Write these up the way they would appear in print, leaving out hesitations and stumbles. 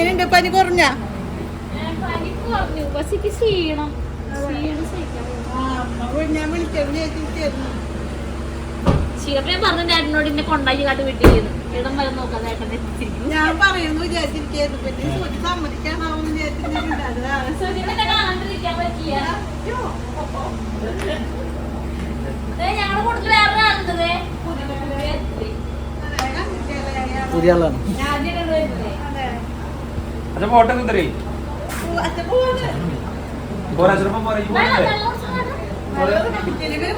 എങ്ങനെയുണ്ട്? പനി കുറഞ്ഞ? ഞാൻ വിളിച്ചു ഞാൻ പറഞ്ഞു ചേട്ടനോട് എന്നെ കൊണ്ടാക്കി കാട്ട് വിട്ടിരുന്നു. ഇടം വരെ നോക്കാൻ ചേട്ടനെ ഞാൻ പറയുന്നു വിചാരിച്ചിരിക്കുന്നു. പിന്നെ സമ്മതിക്കാനാവും ഞങ്ങളുടെ കൂട്ടത്തിൽ വേറെ ആളുണ്ടത് പുതിയ ആളാണ്. ഫോട്ടോ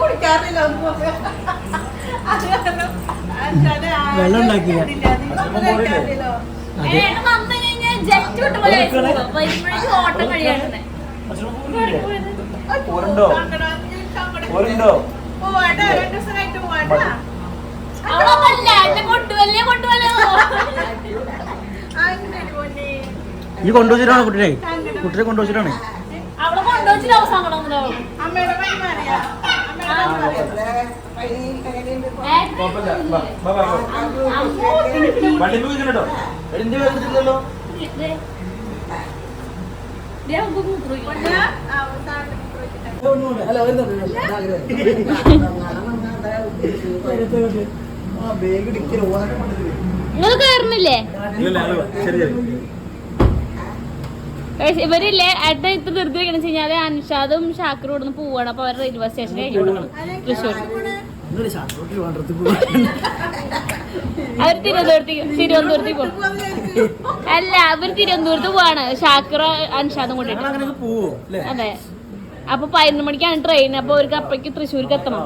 കുടിക്കാറില്ല. വെള്ളം ഉണ്ടാക്കില്ല. ഓട്ടം കഴിയാണ്ട് ഈ കൊണ്ടുവച്ചിട്ടാണ് കുട്ടിയെ കൊണ്ടുവച്ചിട്ടാണ്. അവളെ കൊണ്ടുവച്ചിട്ട് അവസാനം അമ്മയുടെ പനി മാറിയാ? നിങ്ങൾ കയറുന്നില്ലേ? ഇവരില്ലേ ഏട്ടൻ ഇത്ര ധൃതി വെക്കണം വെച്ച് കഴിഞ്ഞാല് അൻഷാദും ഷാക്കറും ഇവിടുന്ന് പോവാണ്. അപ്പൊ അവർ റെയിൽവേ സ്റ്റേഷനിൽ കഴിഞ്ഞു കൊടുക്കണം തൃശ്ശൂർ. അവർ തിരുവനന്തപുരത്തേക്ക് പോകും. അല്ല, അവർ തിരുവനന്തപുരത്ത് പോവാണ്. ഷാക്കറ അൻഷാദും കൊണ്ടിട്ട്. അതെ. അപ്പൊ 11 മണിക്കാണ് ട്രെയിൻ. അപ്പൊ അവർക്ക് അപ്പഴേക്ക് തൃശ്ശൂർക്ക് എത്തണം.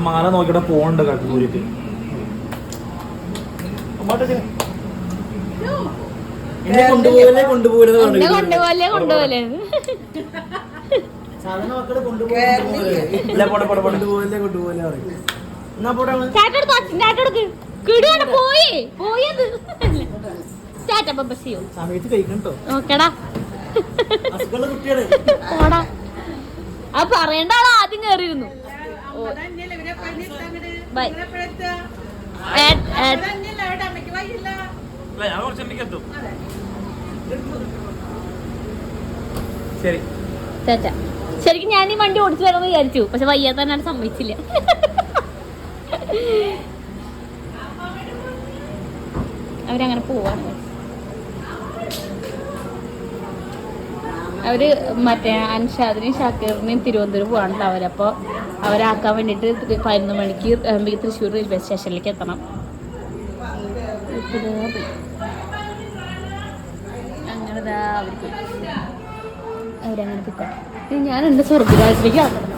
മാല നോക്കിട്ട് പോണ്ട് കട്ടൂരിട്ട് കൊണ്ടുപോലെ ആ പറയേണ്ട ആള് ആദ്യം കേറിയിരുന്നു. ശരിക്കും ഞാൻ ഈ വണ്ടി ഓടിച്ചു വരാമെന്ന് വിചാരിച്ചു. പക്ഷെ വയ്യാത്ത തന്നെയാണ് സമ്മതിച്ചില്ല. അവരങ്ങനെ പോവാണ്. അവര് മറ്റേ അൻഷാദിനെയും ഷാക്കീറിനെയും തിരുവനന്തപുരം പോകാനുള്ള അവരപ്പോ അവരാക്കാൻ വേണ്ടിട്ട് 11 മണിക്ക് തൃശ്ശൂർ റെയിൽവേ സ്റ്റേഷനിലേക്ക് എത്തണം. അങ്ങനെ അവരങ്ങനെ പോയിക്കോ. ഞാൻ എന്റെ സ്വർഗരാജ്യത്തിലേക്ക് ആക്കണം.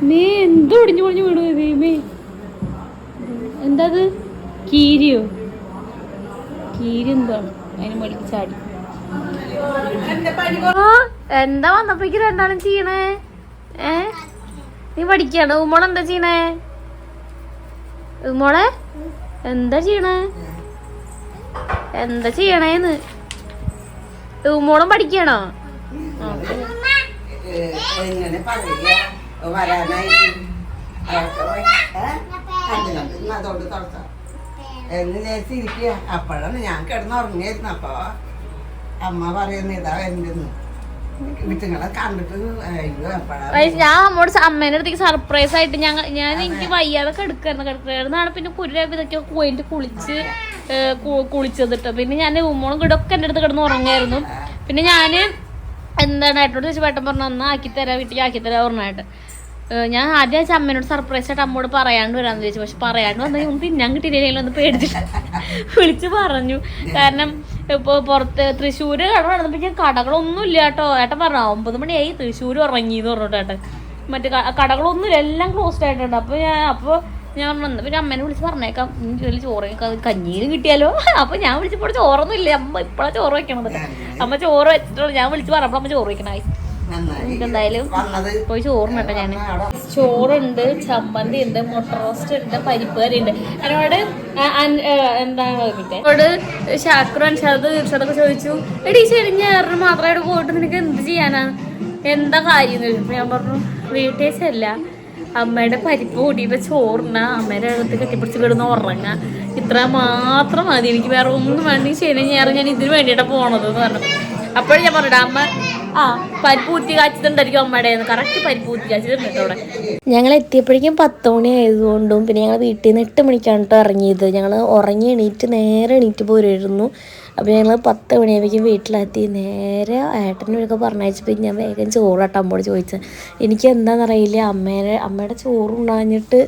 നീ എന്ത് ഒടിഞ്ഞു പൊളിഞ്ഞു വീണു? ദൈവമേ, എന്താ അത്? കീരിയോ? കീരി എന്താണ്? അതിന് മുകളിലേക്ക് ചാടി. എന്താ വന്നപ്പോഴേക്ക് രണ്ടാളും ചെയ്യണേ? നീ പഠിക്കാണ്? ഉമ്മോളെ എന്താ ചെയ്യണേ? ഉമ്മോളെ എന്താ ചെയ്യണേ? എന്താ ചെയ്യണേന്ന്? ഉമ്മോളും പഠിക്കണോ? അപ്പോഴാണ് ഞാൻ കിടന്നുറങ്ങിയായിരുന്നു. അപ്പൊ അമ്മ പറയുന്ന ഇതാ എന്തെന്ന് വിത്തുങ്ങളെ കണ്ടിട്ട് ഞാൻ അമ്മോട് അമ്മേന്റെ അടുത്തേക്ക് സർപ്രൈസ് ആയിട്ട് ഞാൻ എനിക്ക് വയ്യാതെ കിടക്കുകയായിരുന്നാണ്. പിന്നെ കുരുരാപ്പ് ഇതൊക്കെ പോയിട്ട് കുളിച്ചത് കേട്ടോ. പിന്നെ ഞാൻ ഉമ്മോളും കൂടെ ഒക്കെ എൻ്റെ അടുത്ത് കിടന്ന് ഉറങ്ങായിരുന്നു. പിന്നെ ഞാൻ എന്താണ് ഏട്ടനോട് ചോദിച്ചു, ഏട്ടൻ പറഞ്ഞു ഒന്ന് ആക്കിത്തരാം, വീട്ടിലേക്ക് ആക്കിത്തരാം പറഞ്ഞായിട്ട്. ഞാൻ ആദ്യം വെച്ചാൽ അമ്മേനോട് സർപ്രൈസ് ആയിട്ട് അമ്മോട് പറയാണ്ട് വരാന്ന് ചോദിച്ചു. പക്ഷെ പറയാണ്ട് വന്നാൽ ഒന്നും തിന്നാൻ കിട്ടിയില്ലെങ്കിൽ ഒന്ന് പേടിച്ചിട്ട് വിളിച്ച് പറഞ്ഞു. കാരണം ഇപ്പോൾ പുറത്ത് തൃശ്ശൂര് കട നടന്നപ്പോൾ ഞാൻ കടകളൊന്നും ഇല്ല കേട്ടോ. ഏട്ടൻ പറഞ്ഞു 9 മണിയായി തൃശ്ശൂർ ഉറങ്ങിയെന്ന് പറഞ്ഞിട്ട് ഏട്ടൻ. മറ്റേ കടകളൊന്നുമില്ല, എല്ലാം ക്ലോസ്ഡ് ആയിട്ടുണ്ട്. അപ്പോൾ ഞാൻ വന്നു. പിന്നെ അമ്മേനെ വിളിച്ച് പറഞ്ഞേക്കാം ചോറ് കഞ്ഞീനും കിട്ടിയാലോ. അപ്പോൾ ഞാൻ വിളിച്ചപ്പോൾ ചോറൊന്നും ഇല്ല. അമ്മ ഇപ്പോഴാണ് ചോറ് വെക്കണത്. അമ്മ ചോറ് വെച്ചിട്ടുള്ളൂ. ഞാൻ വിളിച്ച് പറഞ്ഞപ്പോൾ അമ്മ ചോറ് വെക്കണായി. എന്തായാലും പോയി ചോറിനട്ടെ. ഞാൻ ചോറുണ്ട്, ചമ്മന്തി ഉണ്ട്, മുട്ട റോസ്റ്റ് ഉണ്ട്, പരിപ്പ് കറി ഉണ്ട്. എന്നോട് എന്താണ് ഷാക്കറും അൻഷാദും തീർച്ചയായിട്ടും ചോദിച്ചു, എടീ ശരി ഞായറിന് മാത്രമായിട്ട് പോയിട്ട് നിനക്ക് എന്ത് ചെയ്യാനാണ്? എന്താ കാര്യം എന്ന് ചോദിച്ചപ്പോൾ ഞാൻ പറഞ്ഞു വീട്ടേച്ചല്ല, അമ്മയുടെ പരിപ്പ് കൂട്ടിയിട്ട് ചോറിന അമ്മയുടെ അകത്ത് കെട്ടിപ്പിടിച്ച് കിടന്ന് ഉറങ്ങാം, ഇത്ര മാത്രം മതി, എനിക്ക് വേറെ ഒന്നും വേണമെങ്കിൽ ശരി ഞാൻ ഇതിന് വേണ്ടിയിട്ടാണ് പോണത് എന്ന് പറഞ്ഞു. അപ്പോഴും ഞാൻ പറഞ്ഞിട്ട് അമ്മ പരിപ്പ് കുത്തി കാച്ചിട്ടുണ്ടായിരിക്കും അമ്മയുടെ കറക്റ്റ് പരിപ്പ് കുത്തി കാച്ചിട്ടുണ്ട് കേട്ടോ അവിടെ. ഞങ്ങൾ എത്തിയപ്പോഴേക്കും 10 മണി ആയതുകൊണ്ടും പിന്നെ ഞങ്ങൾ വീട്ടിൽ നിന്ന് 8 മണിക്കാണ് കേട്ടോ ഇറങ്ങിയത്. ഞങ്ങൾ ഉറങ്ങി നേരെ എണീറ്റ് പോരുമായിരുന്നു. അപ്പോൾ ഞങ്ങൾ 10 മണിയാകുമ്പോഴേക്കും വീട്ടിലെത്തി. നേരെ ഏട്ടനൊക്കെ പറഞ്ഞയച്ചപ്പോൾ ഞാൻ വേഗം ചോറാട്ടോ അമ്മോട് ചോദിച്ചത്. എനിക്ക് എന്താണെന്നറിയില്ല, അമ്മയുടെ ചോറുണ്ടാഞ്ഞിട്ട്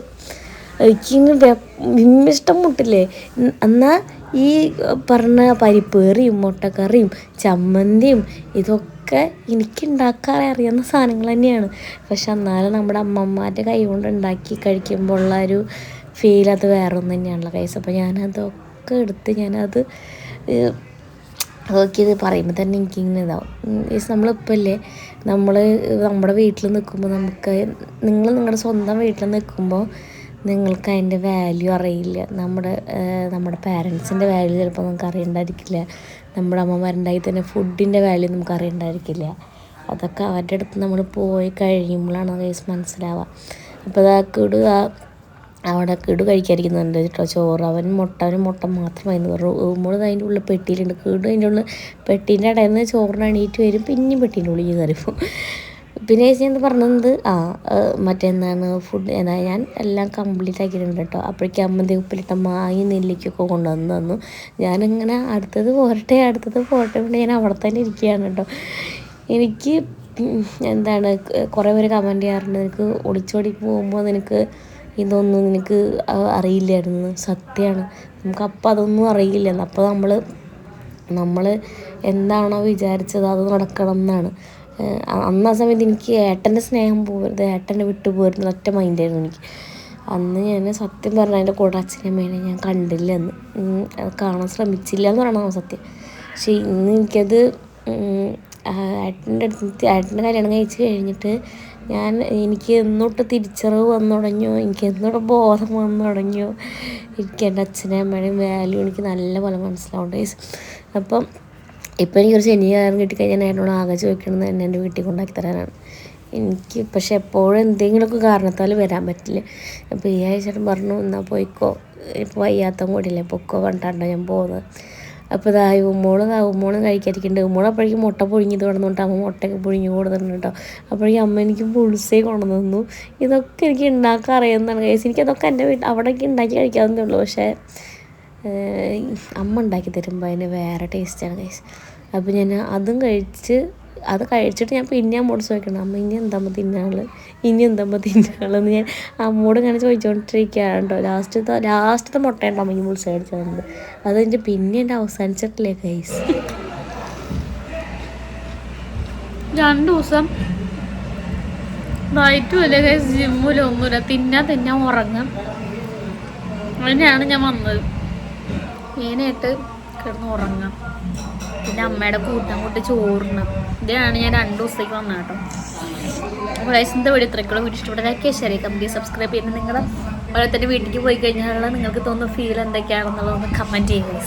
എനിക്ക് ഇഷ്ടം മുട്ടില്ലേ. എന്നാൽ ഈ പറഞ്ഞ പരിപ്പ് കറിയും മുട്ടക്കറിയും ചമ്മന്തിയും ഇതൊക്കെ എനിക്ക് ഉണ്ടാക്കാൻ അറിയാവുന്ന സാധനങ്ങൾ തന്നെയാണ്. പക്ഷെ എന്നാലും നമ്മുടെ അമ്മമാരുടെ കൈ കൊണ്ട് ഉണ്ടാക്കി കഴിക്കുമ്പോൾ ഉള്ള ഒരു ഫീൽ അത് വേറെ ഒന്നും തന്നെയാണല്ലോ കൈസ്. അപ്പോൾ ഞാനതൊക്കെ എടുത്ത് ഞാനത് നോക്കിയത് പറയുമ്പോൾ തന്നെ എനിക്കിങ്ങനെ ഇതാവും. നമ്മളിപ്പോൾ ഇല്ലേ നമ്മുടെ വീട്ടിൽ നിൽക്കുമ്പോൾ നിങ്ങൾ നിങ്ങളുടെ സ്വന്തം വീട്ടിൽ നിൽക്കുമ്പോൾ നിങ്ങൾക്ക് അതിൻ്റെ വാല്യൂ അറിയില്ല. നമ്മുടെ പാരൻസിൻ്റെ വാല്യൂ ചിലപ്പോൾ നമുക്ക് അറിയണ്ടായിരിക്കില്ല. നമ്മുടെ അമ്മമാരുണ്ടായി തന്നെ ഫുഡിൻ്റെ വാല്യൂ നമുക്ക് അറിയണ്ടായിരിക്കില്ല. അതൊക്കെ അവരുടെ അടുത്ത് നമ്മൾ പോയി കഴിയുമ്പോഴാണ് കേസ് മനസ്സിലാവുക. അപ്പോൾ അവിടെ കിടു കഴിക്കാതിരിക്കുന്നുണ്ട് കേട്ടോ ചോറ്. അവന് മുട്ട മാത്രമായിരുന്നു പറഞ്ഞു. ഉമ്മോള് അതിൻ്റെ ഉള്ളിൽ പെട്ടിയിലുണ്ട്. കിടു അതിൻ്റെ ഉള്ളിൽ പെട്ടീൻ്റെ ഇടയിൽ നിന്ന് ചോറിന് എണീറ്റ് വരും, പിന്നെയും പെട്ടീൻ്റെ ഉള്ളിൽ കയറിപ്പോൾ. പിന്നെ ഞാൻ പറഞ്ഞത് മറ്റെന്താണ് ഫുഡ് ഞാൻ എല്ലാം കംപ്ലീറ്റ് ആക്കിയിട്ടുണ്ട് കേട്ടോ. അപ്പോഴേക്കും അമ്മ ഉപ്പിലിട്ട മാങ്ങി നെല്ലിക്കൊക്കെ കൊണ്ടുവന്ന് തന്നു. ഞാനിങ്ങനെ അടുത്തത് പോരട്ടെ പിന്നെ ഞാൻ അവിടെ തന്നെ ഇരിക്കുകയാണ് കേട്ടോ. എനിക്ക് കുറേ പേര് കമൻറ്റ് ചെയ്യാറുണ്ട്, നിനക്ക് ഒളിച്ചോടി പോകുമ്പോൾ നിനക്ക് ഇതൊന്നും നിനക്ക് അറിയില്ലായിരുന്നു. സത്യമാണ്, നമുക്കപ്പോൾ അതൊന്നും അറിയില്ല. അപ്പോൾ നമ്മൾ എന്താണോ വിചാരിച്ചത് അത് നടക്കണം എന്നാണ്. അന്ന് ആ സമയത്ത് എനിക്ക് ഏട്ടൻ്റെ സ്നേഹം പോകരുത്, ഏട്ടനെ വിട്ടു പോരുന്ന ഒറ്റ മൈൻഡായിരുന്നു എനിക്ക്. അന്ന് ഞാൻ സത്യം പറഞ്ഞാൽ എൻ്റെ കൂടെ അച്ഛനമ്മേനെ ഞാൻ കണ്ടില്ല, അത് കാണാൻ ശ്രമിച്ചില്ല എന്ന് പറയണതാണ് സത്യം. പക്ഷേ ഇന്ന് എനിക്കത് ഏട്ടൻ്റെ കല്യാണം കഴിച്ച് കഴിഞ്ഞിട്ട് എനിക്ക് എന്നോട്ട് തിരിച്ചറിവ് വന്നു തുടങ്ങിയോ, എനിക്ക് എന്നോട്ട് ബോധം വന്നു തുടങ്ങിയോ, എനിക്ക് എൻ്റെ അച്ഛനെയും അമ്മയുടെയും വാല്യൂ എനിക്ക് നല്ലപോലെ മനസ്സിലാവുന്നുണ്ട്. അപ്പം ഇപ്പം എനിക്കൊരു ശനി ഞായറും കിട്ടിക്കഴിഞ്ഞാൽ എന്നോട് ആകെ ചോദിക്കണമെന്ന് തന്നെ എൻ്റെ വീട്ടിൽ കൊണ്ടാക്കി തരാനാണ് എനിക്ക്. പക്ഷെ എപ്പോഴും എന്തെങ്കിലുമൊക്കെ കാരണത്താൽ വരാൻ പറ്റില്ല. അപ്പോൾ ഈ ആഴ്ച പറഞ്ഞു എന്നാൽ പോയിക്കോ, ഇപ്പോൾ വയ്യാത്ത കൂടിയില്ലേ പൊക്കോ കണ്ടാണ്ടോ ഞാൻ പോകുന്നത്. അപ്പോൾ ഉമ്മോളും കഴിക്കാതിരിക്കുന്നുണ്ട്. ഉമ്മോൾ അപ്പോഴേക്കും മുട്ട പുഴുങ്ങിയത് കൊണ്ടുവന്നിട്ട് അമ്മ മുട്ടയൊക്കെ പുഴുങ്ങി കൊടുത്തിട്ടുണ്ട് കേട്ടോ. അപ്പോഴേക്കും അമ്മ എനിക്ക് പുളിസേ കൊണ്ടു തന്നു. ഇതൊക്കെ എനിക്ക് ഉണ്ടാക്കാൻ അറിയാവുന്നതാണ് കേസ്. എനിക്കതൊക്കെ എൻ്റെ അവിടെയൊക്കെ ഉണ്ടാക്കി കഴിക്കാവുന്നതേ ഉള്ളൂ. പക്ഷേ അമ്മ ഉണ്ടാക്കി തരുമ്പോൾ അതിന് വേറെ ടേസ്റ്റാണ് കേസ്. അപ്പോൾ ഞാൻ അത് കഴിച്ചിട്ട് ഞാൻ പിന്നെ അമ്മോട് ചോദിക്കണം, അമ്മ ഇനി എന്താകുമ്പോൾ തിന്നാളെന്ന് ഞാൻ അമ്മോട് ഇങ്ങനെ ചോദിച്ചുകൊണ്ടിരിക്കുകയാണ് കേട്ടോ. ലാസ്റ്റത്തെ മുട്ടയുണ്ട് അമ്മയ്ക്ക് പുളിസ അടിച്ചത്. അതെൻ്റെ പിന്നെ എൻ്റെ അവസാനിച്ചിട്ടില്ലേ കേസ്. 2 ദിവസം നൈറ്റും അല്ലേ കേസ്, ജിമ്മിലൊന്നുമില്ല, തിന്നാൻ ഉറങ്ങാം. അതിനാണ് ഞാൻ വന്നത്, മെയിനായിട്ട് കിടന്ന് ഉറങ്ങാം, പിന്നെ അമ്മയുടെ കൂട്ടി ചോറിന്. ഇതിനാണ് ഞാൻ 2 ദിവസത്തേക്ക് വന്നത് കേട്ടോ. വയസ്സിൻ്റെ വീട് ഇത്രയ്ക്കുള്ള വീഡിയോ ഇഷ്ടപ്പെട്ടതൊക്കെ ശരി കമ്പനി സബ്സ്ക്രൈബ് ചെയ്യുന്നത്. നിങ്ങൾ ഓരോരുത്തരുടെ വീട്ടിലേക്ക് പോയി കഴിഞ്ഞാൽ നിങ്ങൾക്ക് തോന്നുന്ന ഫീൽ എന്തൊക്കെയാണെന്നുള്ളതൊന്ന് കമൻറ്റ് ചെയ്യുക.